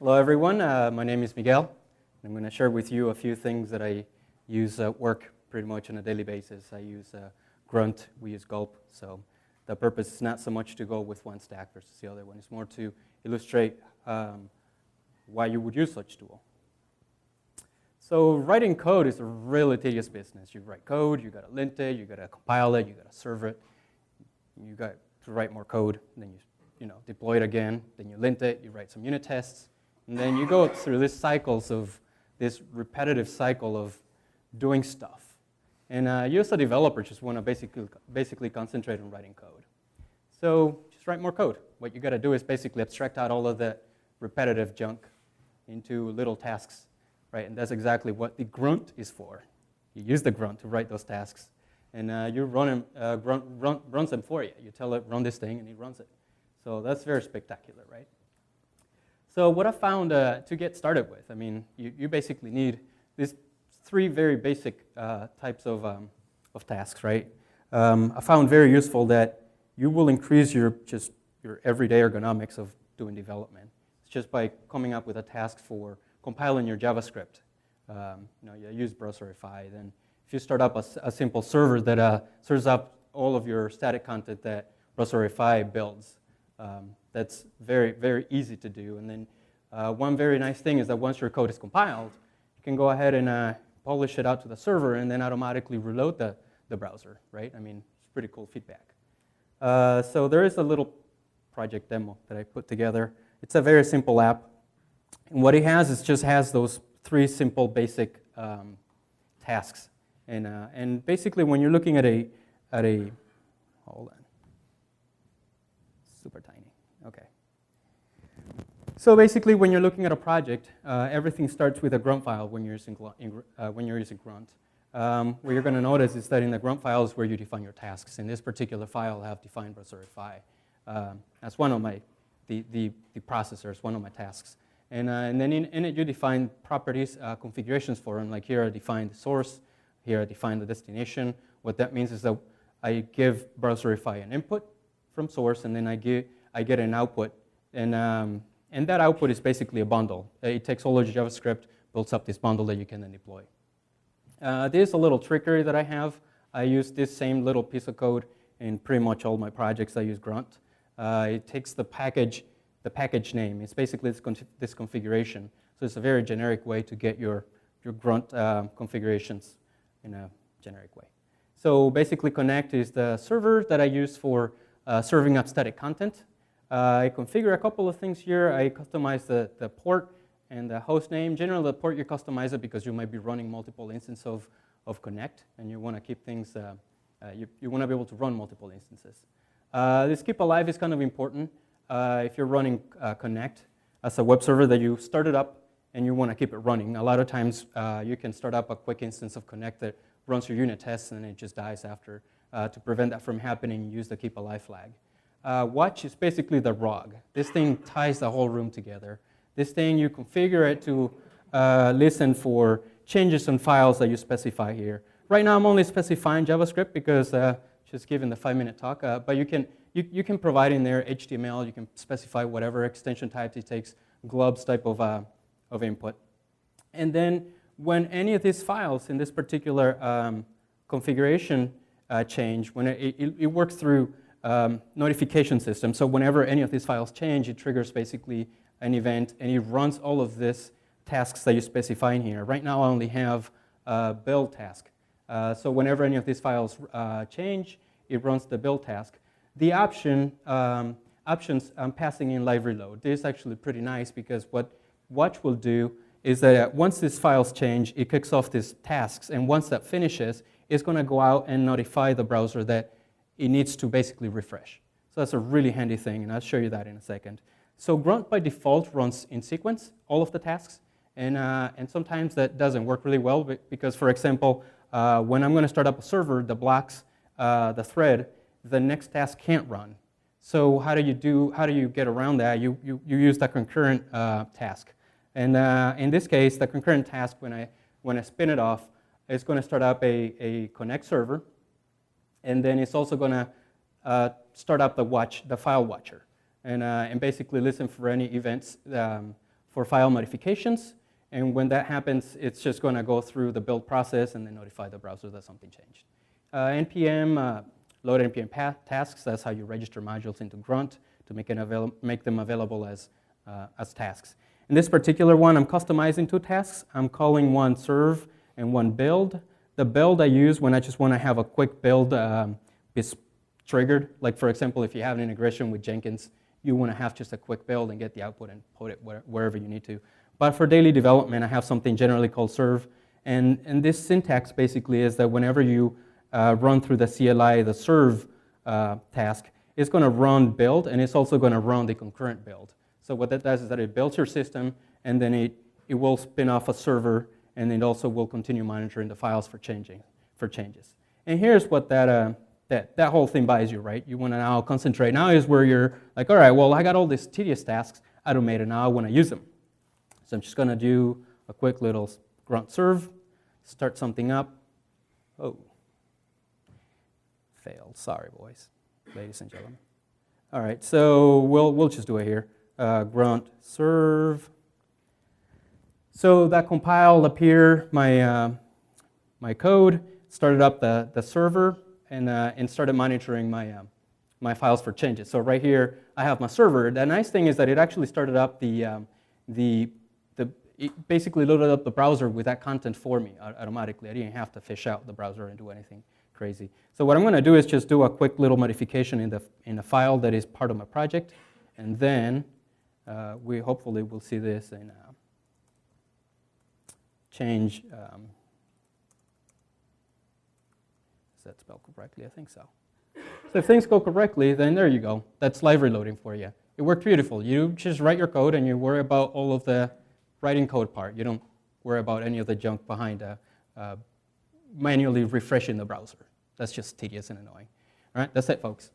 Hello everyone, my name is Miguel. I'm going to share with you a few things that I use at work pretty much on a daily basis. I use Grunt, we use Gulp, so the purpose is not so much to go with one stack versus the other one. It's more to illustrate why you would use such tool. So writing code is a really tedious business. You write code, you got to lint it, you got to compile it, you got to serve it. You got to write more code, and then you deploy it again, then you lint it, you write some unit tests. And then you go through this repetitive cycle of doing stuff. And you as a developer just want to basically concentrate on writing code. So just write more code. What you got to do is basically abstract out all of the repetitive junk into little tasks, right? And that's exactly what the Grunt is for. You use the Grunt to write those tasks, and you run them, Grunt runs them for you. You tell it, run this thing, and it runs it. So that's very spectacular, right? So what I found to get started with, I mean, you basically need these three very basic types of tasks, right? I found very useful that you will increase your everyday ergonomics of doing development. It's just by coming up with a task for compiling your JavaScript. You use Browserify. Then if you start up a simple server that serves up all of your static content that Browserify builds, that's very, very easy to do. And then one very nice thing is that once your code is compiled, you can go ahead and publish it out to the server and then automatically reload the browser, right? I mean, it's pretty cool feedback. So there is a little project demo that I put together. It's a very simple app. And what it has is just has those three simple basic tasks. And basically when you're looking at a hold on. Super tiny. Okay. So basically, when you're looking at a project, everything starts with a Grunt file when you're using Grunt. What you're going to notice is that in the Grunt file is where you define your tasks. In this particular file, I have defined Browserify as one of the processors, one of my tasks. And then in it, you define properties, configurations for them. Like here, I define the source. Here, I define the destination. What that means is that I give Browserify an input from source, and then I get an output, and that output is basically a bundle. It takes all of your JavaScript, builds up this bundle that you can then deploy. There's a little trickery that I have. I use this same little piece of code in pretty much all my projects. I use Grunt. It takes the package name. It's basically this configuration. So it's a very generic way to get your Grunt configurations in a generic way. So basically, Connect is the server that I use for serving up static content. I configure a couple of things here. I customize the port and the host name. Generally, the port you customize it because you might be running multiple instances of Connect, and you want to keep things. You want to be able to run multiple instances. This keep alive is kind of important. If you're running Connect as a web server that you started up and you want to keep it running, a lot of times you can start up a quick instance of Connect that runs your unit tests and it just dies after. To prevent that from happening, use the keep alive flag. Watch is basically the ROG. This thing ties the whole room together. This thing, you configure it to listen for changes in files that you specify here. Right now, I'm only specifying JavaScript because just giving the 5-minute talk. But you can provide in there HTML. You can specify whatever extension types it takes, globs type of input. And then when any of these files in this particular configuration change, when it works through notification system. So whenever any of these files change, it triggers basically an event, and it runs all of these tasks that you specify in here. Right now, I only have a build task. So whenever any of these files change, it runs the build task. The options I'm passing in LiveReload. This is actually pretty nice because what Watch will do is that once these files change, it kicks off these tasks, and once that finishes, it's going to go out and notify the browser that it needs to basically refresh. So that's a really handy thing, and I'll show you that in a second. So Grunt by default runs in sequence, all of the tasks, and sometimes that doesn't work really well because, for example, when I'm going to start up a server that blocks the thread, the next task can't run. So how do you get around that? You use the concurrent task, and in this case, the concurrent task when I spin it off, it's going to start up a Connect server, and then it's also going to start up the file watcher, and basically listen for any events for file modifications. And when that happens, it's just going to go through the build process and then notify the browser that something changed. NPM, load NPM tasks, that's how you register modules into Grunt to make them available as tasks. In this particular one, I'm customizing 2 tasks. I'm calling one serve and one build. The build I use when I just want to have a quick build is triggered. Like for example, if you have an integration with Jenkins, you want to have just a quick build and get the output and put it wherever you need to. But for daily development, I have something generally called serve. And this syntax basically is that whenever you run through the CLI, the serve task, it's going to run build, and it's also going to run the concurrent build. So what that does is that it builds your system, and then it will spin off a server, and it also will continue monitoring the files for changes. And here's what that whole thing buys you, right? You want to now concentrate. Now is where you're like, all right, well, I got all these tedious tasks automated. Now I want to use them. So I'm just going to do a quick little grunt serve, start something up. Oh, failed. Sorry, boys, ladies and gentlemen. All right, so we'll just do it here. Grunt serve. So that compiled up here my code, started up the server, and started monitoring my files for changes. So right here, I have my server. The nice thing is that it actually started up it basically loaded up the browser with that content for me automatically. I didn't have to fish out the browser and do anything crazy. So what I'm going to do is just do a quick little modification in a file that is part of my project, and then we hopefully will see this in change. Is that spelled correctly? I think so. So if things go correctly, then there you go. That's live reloading for you. It worked beautiful. You just write your code and you worry about all of the writing code part. You don't worry about any of the junk behind manually refreshing the browser. That's just tedious and annoying. All right, that's it, folks.